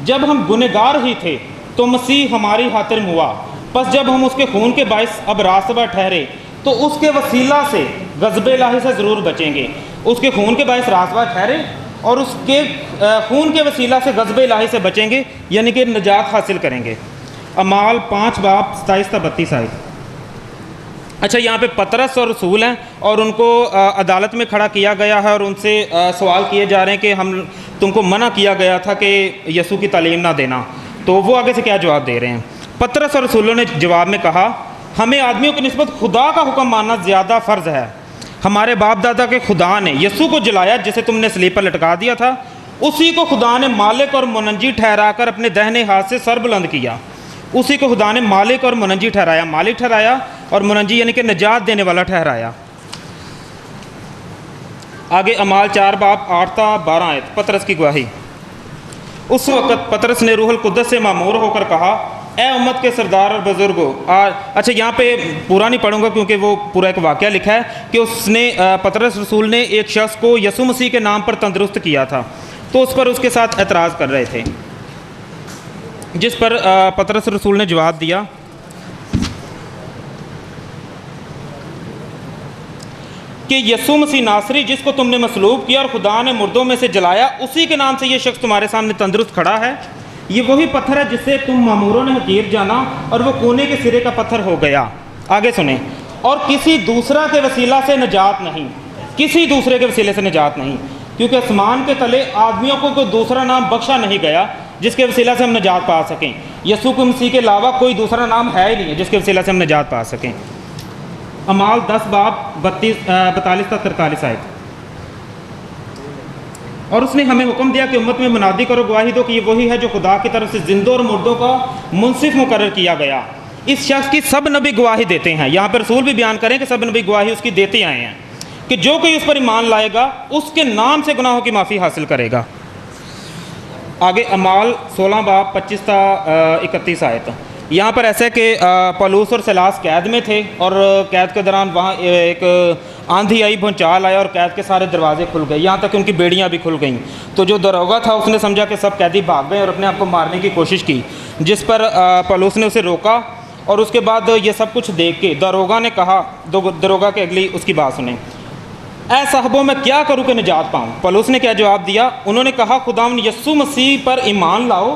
جب ہم گنہگار ہی تھے تو مسیح ہماری خاطر ہوا، پس جب ہم اس کے خون کے باعث اب راستہ ٹھہرے تو اس کے وسیلہ سے غضب الہی سے ضرور بچیں گے۔ اس کے خون کے باعث راستہ ٹھہرے اور اس کے خون کے وسیلہ سے غضب الہی سے بچیں گے، یعنی کہ نجات حاصل کریں گے۔ اعمال 5 باب 27 تا 32 آیت۔ اچھا، یہاں پہ پطرس اور رسول ہیں اور ان کو عدالت میں کھڑا کیا گیا ہے اور ان سے سوال کیے جا رہے ہیں کہ تم کو منع کیا گیا تھا کہ یسوع کی تعلیم نہ دینا، تو وہ آگے سے کیا جواب دے رہے ہیں۔ پطرس اور رسولوں نے جواب میں کہا، ہمیں آدمیوں کی نسبت خدا کا حکم ماننا زیادہ فرض ہے۔ ہمارے باپ دادا کے خدا نے یسوع کو جلایا جسے تم نے صلیب پر لٹکا دیا تھا، اسی کو خدا نے مالک اور منجی ٹھہرا کر اپنے دہنے ہاتھ سے سر بلند کیا۔ اسی کو خدا نے مالک اور منجی ٹھہرایا، مالک ٹھہرایا اور منجی یعنی کہ نجات دینے والا ٹھہرایا۔ آگے اعمال 4 باب 8 تا 12 آیت، پطرس کی گواہی۔ اس وقت پطرس نے روح القدس سے معمور ہو کر کہا، اے امت کے سردار اور بزرگوں۔ اچھا، یہاں پہ پورا نہیں پڑھوں گا کیونکہ وہ پورا ایک واقعہ لکھا ہے کہ اس نے پطرس رسول نے ایک شخص کو یسوع مسیح کے نام پر تندرست کیا تھا، تو اس پر اس کے ساتھ اعتراض کر رہے تھے، جس پر پطرس رسول نے جواب دیا کہ یسوع مسیح ناصری جس کو تم نے مصلوب کیا اور خدا نے مردوں میں سے جلایا، اسی کے نام سے یہ شخص تمہارے سامنے تندرست کھڑا ہے۔ یہ وہی پتھر ہے جسے تم ماموروں نے حقیر جانا اور وہ کونے کے سرے کا پتھر ہو گیا۔ آگے سنیں، اور کسی دوسرا کے وسیلہ سے نجات نہیں، کسی دوسرے کے وسیلے سے نجات نہیں، کیونکہ آسمان کے تلے آدمیوں کو کوئی دوسرا نام بخشا نہیں گیا جس کے وسیلہ سے ہم نجات پا سکیں۔ یسوع مسیح کے علاوہ کوئی دوسرا نام ہے ہی نہیں ہے جس کے وسیلہ سے ہم نجات پا سکیں۔ اعمال 10 باب 42 تا 43 آیت۔ اور اس نے ہمیں حکم دیا کہ امت میں منادی کرو، گواہی دو کہ یہ وہی ہے جو خدا کی طرف سے زندوں اور مردوں کا منصف مقرر کیا گیا۔ اس شخص کی سب نبی گواہی دیتے ہیں، یہاں پر رسول بھی بیان کریں کہ سب نبی گواہی اس کی دیتے آئے ہیں کہ جو کوئی اس پر ایمان لائے گا اس کے نام سے گناہوں کی معافی حاصل کرے گا۔ آگے اعمال 16 باب 25 تا 31 آیت۔ یہاں پر ایسا ہے کہ پولس اور سیلاس قید میں تھے اور قید کے دوران وہاں ایک آندھی آئی، بھونچال آیا اور قید کے سارے دروازے کھل گئے، یہاں تک کہ ان کی بیڑیاں بھی کھل گئیں۔ تو جو داروغہ تھا اس نے سمجھا کہ سب قیدی بھاگ گئے اور اپنے آپ کو مارنے کی کوشش کی، جس پر پولس نے اسے روکا اور اس کے بعد یہ سب کچھ دیکھ کے داروغہ نے کہا، داروغہ کے اگلی اس کی بات سنیں، اے صاحبوں میں کیا کروں کہ نجات پاؤں؟ پولس نے کیا جواب دیا؟ انہوں نے کہا، خداوند یسوع مسیح پر ایمان لاؤ،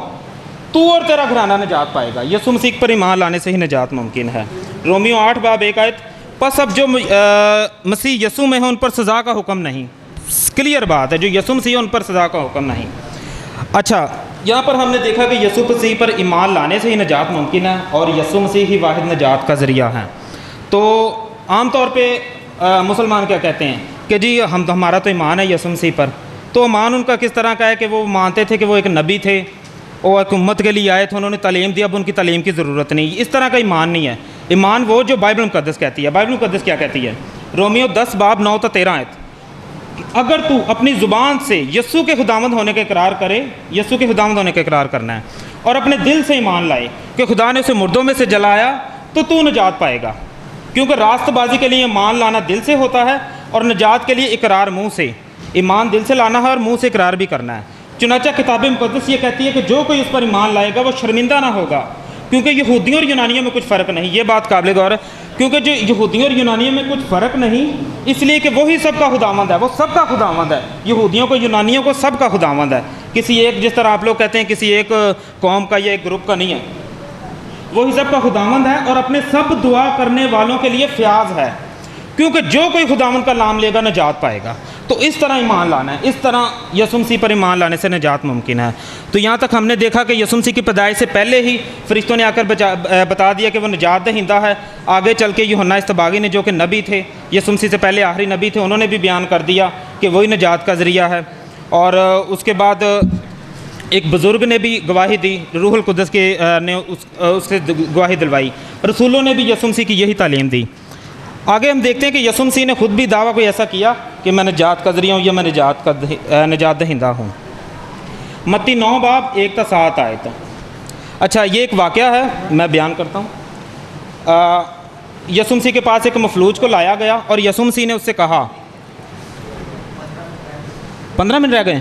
تو اور تیرا گھرانہ نجات پائے گا۔ یسوع مسیح پر ایمان لانے سے ہی نجات ممکن ہے۔ رومیو 8 باب 1 آیت۔ پس اب جو مسیح یسوع میں ہیں ان پر سزا کا حکم نہیں۔ کلیئر بات ہے، جو یسوع مسیح ان پر سزا کا حکم نہیں۔ اچھا، یہاں پر ہم نے دیکھا کہ یسوع مسیح پر ایمان لانے سے ہی نجات ممکن ہے اور یسوع مسیح ہی واحد نجات کا ذریعہ ہے۔ تو عام طور پہ مسلمان کیا کہتے ہیں کہ جی ہمارا تو ایمان ہے یسوع مسیح پر، تو ایمان ان کا کس طرح کا ہے کہ وہ مانتے تھے کہ وہ ایک نبی تھے، وہ ایک امت کے لیے آئے تھے، انہوں نے تعلیم دی، اب ان کی تعلیم کی ضرورت نہیں۔ اس طرح کا ایمان نہیں ہے۔ ایمان وہ جو بائبل مقدس کہتی ہے۔ بائبل مقدس کیا کہتی ہے؟ رومیو 10 باب 9 تا 13 آیت۔ اگر تو اپنی زبان سے یسوع کے خداوند ہونے کا اقرار کرے، یسوع کے خداوند ہونے کا اقرار کرنا ہے، اور اپنے دل سے ایمان لائے کہ خدا نے اسے مردوں میں سے جلایا، تو نجات پائے گا، کیونکہ راست بازی کے لیے ایمان لانا دل سے ہوتا ہے اور نجات کے لیے اقرار منہ سے۔ ایمان دل سے لانا ہے اور منہ سے اقرار بھی کرنا ہے۔ چنانچہ کتاب مقدس یہ کہتی ہے کہ جو کوئی اس پر ایمان لائے گا وہ شرمندہ نہ ہوگا، کیونکہ یہودیوں اور یونانیوں میں کچھ فرق نہیں۔ یہ بات قابل غور ہے، کیونکہ جو یہودیوں اور یونانیوں میں کچھ فرق نہیں، اس لیے کہ وہی سب کا خداوند ہے، وہ سب کا خداوند ہے، یہودیوں کو یونانیوں کو سب کا خداوند ہے۔ کسی ایک، جس طرح آپ لوگ کہتے ہیں کسی ایک قوم کا یا ایک گروپ کا نہیں ہے، وہی سب کا خداوند ہے اور اپنے سب دعا کرنے والوں کے لیے فیاض ہے، کیونکہ جو کوئی خداوند کا نام لے گا نجات پائے گا۔ تو اس طرح ایمان لانا ہے، اس طرح یسوع مسیح پر ایمان لانے سے نجات ممکن ہے۔ تو یہاں تک ہم نے دیکھا کہ یسوع مسیح کی پیدائش سے پہلے ہی فرشتوں نے آ کر بتا دیا کہ وہ نجات دہندہ ہے۔ آگے چل کے یوحنا استباغی نے، جو کہ نبی تھے، یسوع مسیح سے پہلے آخری نبی تھے، انہوں نے بھی بیان کر دیا کہ وہی نجات کا ذریعہ ہے۔ اور اس کے بعد ایک بزرگ نے بھی گواہی دی، روح القدس کے نے اس سے گواہی دلوائی، رسولوں نے بھی یسوع مسیح کی یہی تعلیم دی۔ آگے ہم دیکھتے ہیں کہ یسوع مسیح نے خود بھی دعویٰ کوئی ایسا کیا کہ میں نجات کا ذریعہ ہوں یا میں نجات دہندہ ہوں۔ متی 9 باب 1 تا 7 آیت۔ اچھا، یہ ایک واقعہ ہے، میں بیان کرتا ہوں۔ یسوع مسیح کے پاس ایک مفلوج کو لایا گیا اور یسوع مسیح نے اس سے کہا، 15 منٹ رہ گئے،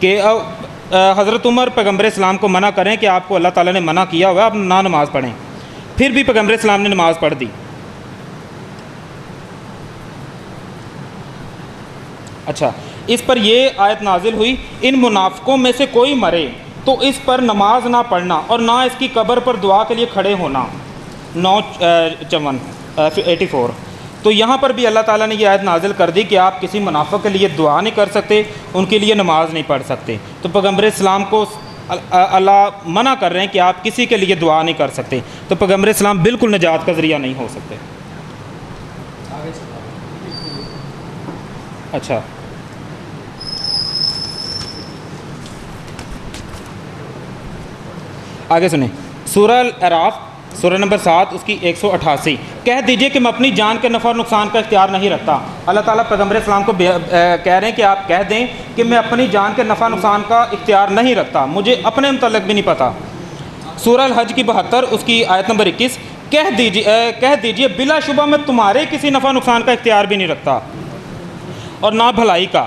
کہ حضرت عمر پیغمبر اسلام کو منع کریں کہ آپ کو اللہ تعالیٰ نے منع کیا ہوا ہے آپ نہ نماز پڑھیں، پھر بھی پیغمبر اسلام نے نماز پڑھ دی۔ اچھا، اس پر یہ آیت نازل ہوئی، ان منافقوں میں سے کوئی مرے تو اس پر نماز نہ پڑھنا اور نہ اس کی قبر پر دعا کے لیے کھڑے ہونا، 84۔ تو یہاں پر بھی اللہ تعالیٰ نے یہ آیت نازل کر دی کہ آپ کسی منافق کے لیے دعا نہیں کر سکتے، ان کے لیے نماز نہیں پڑھ سکتے۔ تو پیغمبر اسلام کو اللہ منع کر رہے ہیں کہ آپ کسی کے لیے دعا نہیں کر سکتے، تو پیغمبر اسلام بالکل نجات کا ذریعہ نہیں ہو سکتے۔ اچھا، آگے سنیں، سورہ الاعراف سورہ نمبر 7 اس کی 188، کہہ دیجئے کہ میں اپنی جان کے نفع اور نقصان کا اختیار نہیں رکھتا۔ اللہ تعالیٰ پیغمبر اسلام کو کہہ رہے ہیں کہ آپ کہہ دیں کہ میں اپنی جان کے نفع نقصان کا اختیار نہیں رکھتا، مجھے اپنے متعلق بھی نہیں پتہ۔ سورہ الحج کی 72 اس کی آیت نمبر 21، کہہ دیجئے بلا شبہ میں تمہارے کسی نفع نقصان کا اختیار بھی نہیں رکھتا اور نہ بھلائی کا۔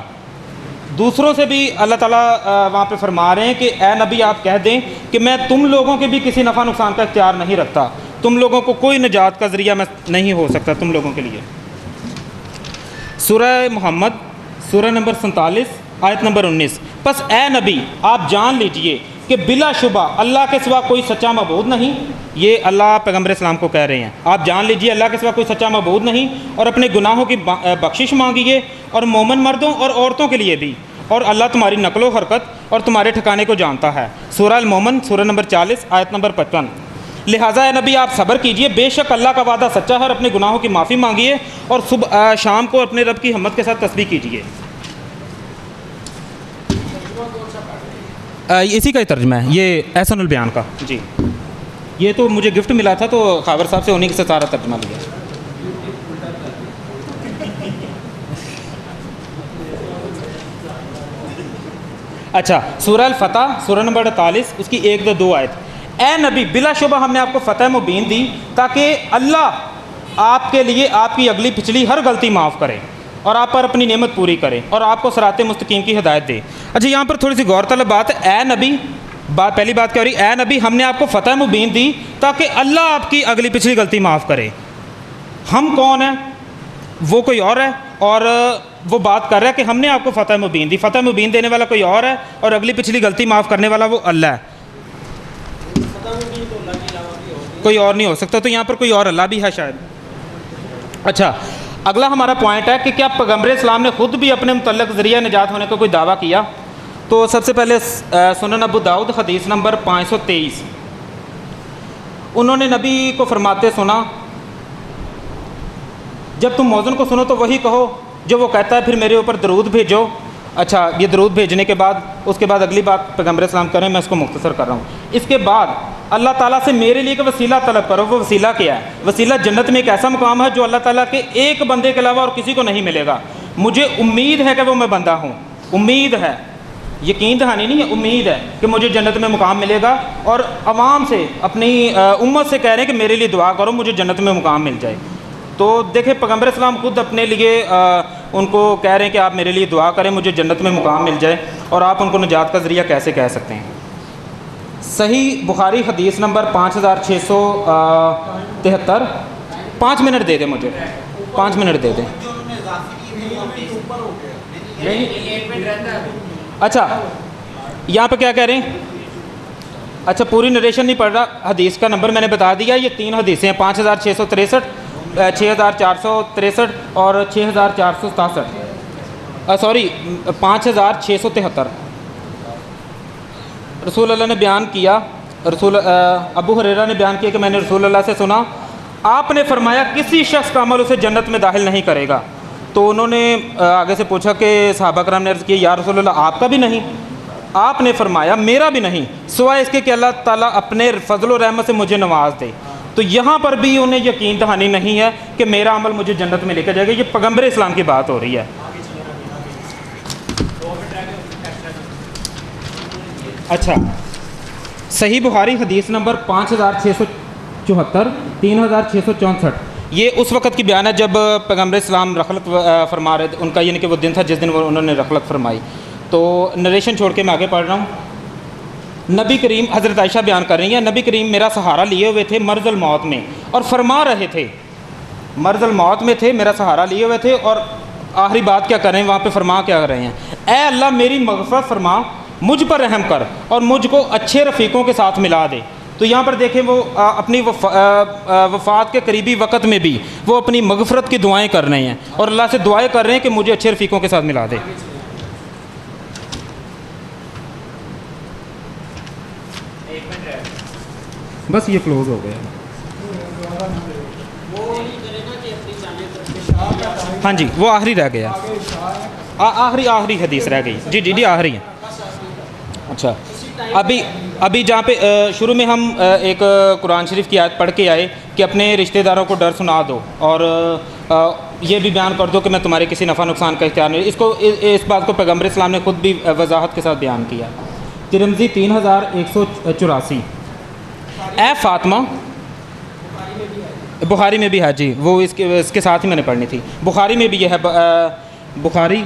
دوسروں سے بھی اللہ تعالیٰ وہاں پہ فرما رہے ہیں کہ اے نبی آپ کہہ دیں کہ میں تم لوگوں کے بھی کسی نفع نقصان کا اختیار نہیں رکھتا، تم لوگوں کو کوئی نجات کا ذریعہ میں نہیں ہو سکتا تم لوگوں کے لیے۔ سورہ محمد سورہ نمبر 47 آیت نمبر 19، پس اے نبی آپ جان لیجئے کہ بلا شبہ اللہ کے سوا کوئی سچا معبود نہیں، یہ اللہ پیغمبر اسلام کو کہہ رہے ہیں، آپ جان لیجئے اللہ کے سوا کوئی سچا معبود نہیں، اور اپنے گناہوں کی بخشش مانگیے، اور مومن مردوں اور عورتوں کے لیے بھی، اور اللہ تمہاری نقل و حرکت اور تمہارے ٹھکانے کو جانتا ہے۔ سورہ المومن سورہ نمبر 40 آیت نمبر 55، لہٰذا اے نبی آپ صبر کیجئے، بے شک اللہ کا وعدہ سچا ہے، اور اپنے گناہوں کی معافی مانگیے، اور صبح شام کو اپنے رب کی حمد کے ساتھ تسبیح کیجئے۔ اسی کا ہی ترجمہ ہے یہ احسن البیان کا، جی یہ تو مجھے گفٹ ملا تھا تو خاور صاحب سے انہی سے سارا ترجمہ لیا۔ اچھا، سورہ الفتح سورہ نمبر 48 اس کی 1-2 آیت، اے نبی بلا شبہ ہم نے آپ کو فتح مبین دی تاکہ اللہ آپ کے لیے آپ کی اگلی پچھلی ہر غلطی معاف کرے اور آپ پر اپنی نعمت پوری کرے اور آپ کو صراط مستقیم کی ہدایت دے۔ اچھا، یہاں پر تھوڑی سی غور طلب بات ہے، اے نبی پہلی بات کیا ہو رہی، اے نبی ہم نے آپ کو فتح مبین دی تاکہ اللہ آپ کی اگلی پچھلی غلطی معاف کرے۔ ہم کون ہیں؟ وہ کوئی اور ہے، اور وہ بات کر رہا ہے کہ ہم نے آپ کو فتح مبین دی، فتح مبین دینے والا کوئی اور ہے اور اگلی پچھلی غلطی معاف کرنے والا وہ اللہ ہے، کوئی اور نہیں ہو سکتا، تو یہاں پر کوئی اور اللہ بھی ہے شاید۔ اچھا، اگلا ہمارا پوائنٹ ہے کہ کیا پیغمبر اسلام نے خود بھی اپنے متعلق ذریعہ نجات ہونے کا کوئی دعویٰ کیا؟ تو سب سے پہلے سنن ابو داؤد حدیث نمبر 523، انہوں نے نبی کو فرماتے سنا، جب تم مؤذن کو سنو تو وہی کہو جو وہ کہتا ہے، پھر میرے اوپر درود بھیجو۔ اچھا، یہ درود بھیجنے کے بعد اس کے بعد اگلی بات پیغمبر اسلام کریں، میں اس کو مختصر کر رہا ہوں۔ اس کے بعد اللہ تعالیٰ سے میرے لیے کہ وسیلہ طلب کرو۔ وہ وسیلہ کیا ہے؟ وسیلہ جنت میں ایک ایسا مقام ہے جو اللہ تعالیٰ کے ایک بندے کے علاوہ اور کسی کو نہیں ملے گا۔ مجھے امید ہے کہ وہ میں بندہ ہوں، امید ہے، یقین دہانی نہیں ہے، امید ہے کہ مجھے جنت میں مقام ملے گا، اور عوام سے اپنی امت سے کہہ رہے ہیں کہ میرے لیے دعا کرو مجھے جنت میں مقام مل جائے۔ تو دیکھیں پیغمبر اسلام خود اپنے لیے ان کو کہہ رہے ہیں کہ آپ میرے لیے دعا کریں مجھے جنت میں مقام مل جائے، اور آپ ان کو نجات کا ذریعہ کیسے کہہ سکتے ہیں؟ صحیح بخاری حدیث نمبر 5673، 5 منٹ دے دیں مجھے، 5 منٹ دے دیں۔ اچھا، یہاں پہ کیا کہہ رہے ہیں؟ اچھا، پوری نریشن نہیں پڑھ رہا، حدیث کا نمبر میں نے بتا دیا، یہ 3 حدیثیں ہیں، 5663، 6463 اور 6467، سوری 5673۔ رسول اللہ نے بیان کیا، ابو ہریرہ نے بیان کیا کہ میں نے رسول اللہ سے سنا، آپ نے فرمایا کسی شخص کا عمل اسے جنت میں داخل نہیں کرے گا۔ تو انہوں نے آگے سے پوچھا کہ صحابہ کرام نے عرض کی یا رسول اللہ آپ کا بھی نہیں؟ آپ نے فرمایا میرا بھی نہیں، سوائے اس کے کہ اللہ تعالیٰ اپنے فضل و رحمت سے مجھے نواز دے۔ تو یہاں پر بھی انہیں یقین دہانی نہیں ہے کہ میرا عمل مجھے جنت میں لے کے جائے گا، یہ پیغمبر اسلام کی بات ہو رہی ہے۔ اچھا، صحیح بخاری حدیث نمبر 5674، 3664، یہ اس وقت کی بیان ہے جب پیغمبر اسلام رخلت فرما رہے تھے، ان کا یعنی کہ وہ دن تھا جس دن انہوں نے رخلت فرمائی۔ تو نریشن چھوڑ کے میں آگے پڑھ رہا ہوں. نبی کریم، حضرت عائشہ بیان کر رہی ہیں، نبی کریم میرا سہارا لیے ہوئے تھے مرض الموت میں اور فرما رہے تھے، مرض الموت میں تھے، میرا سہارا لیے ہوئے تھے، اور آخری بات کیا کر رہے ہیں وہاں پہ، فرما کیا کر رہے ہیں، اے اللہ میری مغفرت فرما، مجھ پر رحم کر اور مجھ کو اچھے رفیقوں کے ساتھ ملا دے. تو یہاں پر دیکھیں وہ اپنی وفات کے قریبی وقت میں بھی وہ اپنی مغفرت کی دعائیں کر رہے ہیں اور اللہ سے دعائیں کر رہے ہیں کہ مجھے اچھے رفیقوں کے ساتھ ملا دے. بس یہ کلوز ہو گیا. ہاں جی وہ آخری رہ گیا، آخری حدیث رہ گئی. جی جی جی آخری ہے. اچھا ابھی جہاں پہ شروع میں ہم ایک قرآن شریف کی آیت پڑھ کے آئے کہ اپنے رشتہ داروں کو ڈر سنا دو اور یہ بھی بیان کر دو کہ میں تمہارے کسی نفع نقصان کا اختیار نہیں. اس بات کو پیغمبر اسلام نے خود بھی وضاحت کے ساتھ بیان کیا. ترمذی 3184. اے فاطمہ، بخاری میں بھی ہے جی، وہ اس کے ساتھ ہی میں نے پڑھنی تھی. بخاری میں بھی یہ ہے، بخاری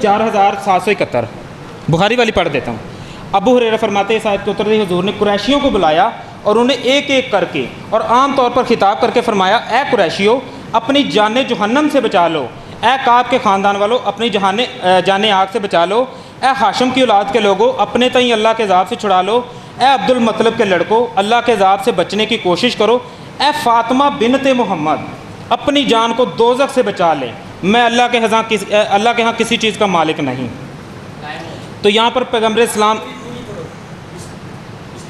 4771. بخاری والی پڑھ دیتا ہوں. ابو ہریرہ فرماتے ہیں اس آیت کے اترتے ہی حضور نے قریشیوں کو بلایا اور انہیں ایک ایک کر کے اور عام طور پر خطاب کر کے فرمایا، اے قریشیوں اپنی جانیں جہنم سے بچا لو، اے کعب کے خاندان والوں اپنی جانیں آگ سے بچا لو، اے ہاشم کی اولاد کے لوگوں اپنے تئیں اللہ کے عذاب سے چھڑا لو، اے عبد المطلب کے لڑکوں اللہ کے عذاب سے بچنے کی کوشش کرو، اے فاطمہ بنت محمد اپنی جان کو دوزخ سے بچا لے، میں اللہ کے ہاں کسی چیز کا مالک نہیں. تو یہاں پر پیغمبر اسلام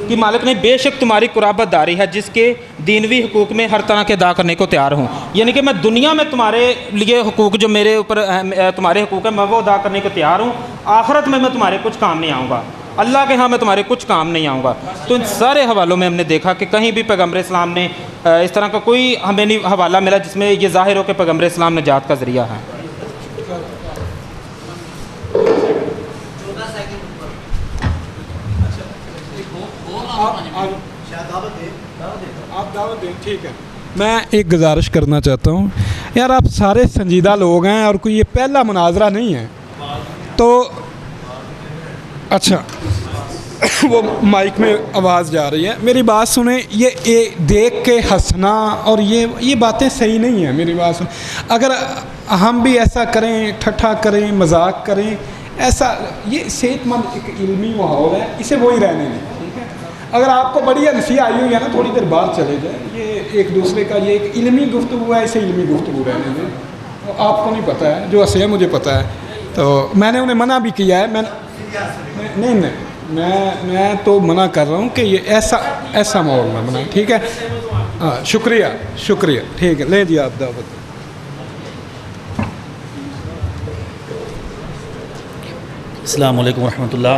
کی مالک نہیں، بے شک تمہاری قرابت داری ہے جس کے دینوی حقوق میں ہر طرح کے ادا کرنے کو تیار ہوں. یعنی کہ میں دنیا میں تمہارے لیے حقوق جو میرے اوپر تمہارے حقوق ہیں میں وہ ادا کرنے کو تیار ہوں، آخرت میں تمہارے کچھ کام نہیں آؤں گا، اللہ کے ہاں میں تمہارے کچھ کام نہیں آؤں گا. تو ان سارے حوالوں میں ہم نے دیکھا کہ کہیں بھی پیغمبر اسلام نے اس طرح کا کوئی ہمیں نہیں حوالہ ملا جس میں یہ ظاہر ہو کہ پیغمبر اسلام نجات کا ذریعہ ہے. آپ دعوت دیں، ٹھیک ہے. میں ایک گزارش کرنا چاہتا ہوں یار، آپ سارے سنجیدہ لوگ ہیں اور کوئی یہ پہلا مناظرہ نہیں ہے تو اچھا وہ مائک میں آواز جا رہی ہے، میری بات سنیں. یہ دیکھ کے ہنسنا اور یہ باتیں صحیح نہیں ہیں. میری بات سنیں، اگر ہم بھی ایسا کریں، ٹھٹھا کریں، مذاق کریں، ایسا یہ صحت مند ایک علمی ماحول ہے، اسے وہی رہنے دیں. ٹھیک ہے، اگر آپ کو بڑی ہنسی آئی ہوئی ہے نا تھوڑی دیر بعد چلے جائیں. یہ ایک دوسرے کا یہ ایک علمی گفتگو ہے، اسے علمی گفتگو رہنے دیں. آپ کو نہیں پتہ ہے، جو ہنسے ہے مجھے پتہ ہے. تو میں نے انہیں منع بھی کیا ہے، نہیں میں تو منع کر رہا ہوں کہ یہ ایسا ماحول نہ بنائیں. ٹھیک ہے، ہاں شکریہ. ٹھیک ہے، لے دیا آپ دعوت. السلام علیکم ورحمۃ اللہ.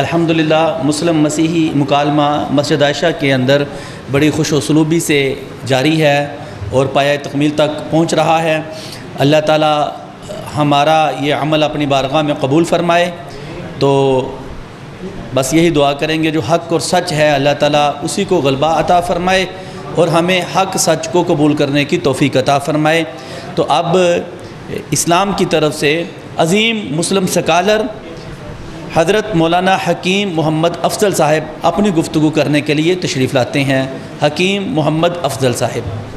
الحمدللہ مسلم مسیحی مکالمہ مسجد عائشہ کے اندر بڑی خوش و سلوبی سے جاری ہے اور پایہ تکمیل تک پہنچ رہا ہے. اللہ تعالیٰ ہمارا یہ عمل اپنی بارگاہ میں قبول فرمائے. تو بس یہی دعا کریں گے جو حق اور سچ ہے اللہ تعالیٰ اسی کو غلبہ عطا فرمائے اور ہمیں حق سچ کو قبول کرنے کی توفیق عطا فرمائے. تو اب اسلام کی طرف سے عظیم مسلم سکالر حضرت مولانا حکیم محمد افضل صاحب اپنی گفتگو کرنے کے لیے تشریف لاتے ہیں. حکیم محمد افضل صاحب.